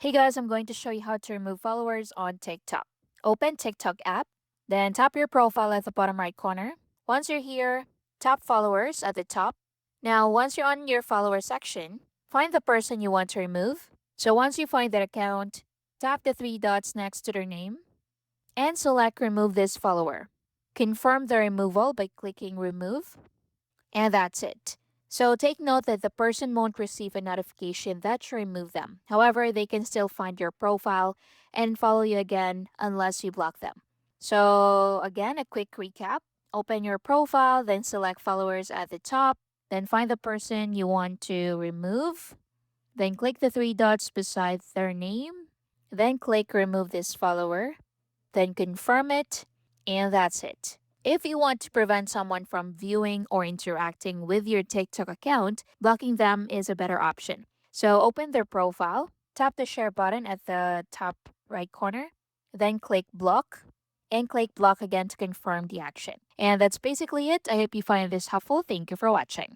Hey guys, I'm going to show you how to remove followers on TikTok. Open TikTok app, then tap your profile at the bottom right corner. Once you're here, tap followers at the top. Now, once you're on your follower section, find the person you want to remove. So once you find that account, tap the three dots next to their name and select remove this follower. Confirm the removal by clicking remove. And that's it. So take note that the person won't receive a notification that you remove them. However, they can still find your profile and follow you again unless you block them. So again, a quick recap. Open your profile, then select followers at the top, then find the person you want to remove, then click the three dots beside their name, then click remove this follower, then confirm it, and that's it. If you want to prevent someone from viewing or interacting with your TikTok account, blocking them is a better option. So open their profile, tap the share button at the top right corner, then click block, and click block again to confirm the action. And that's basically it. I hope you find this helpful. Thank you for watching.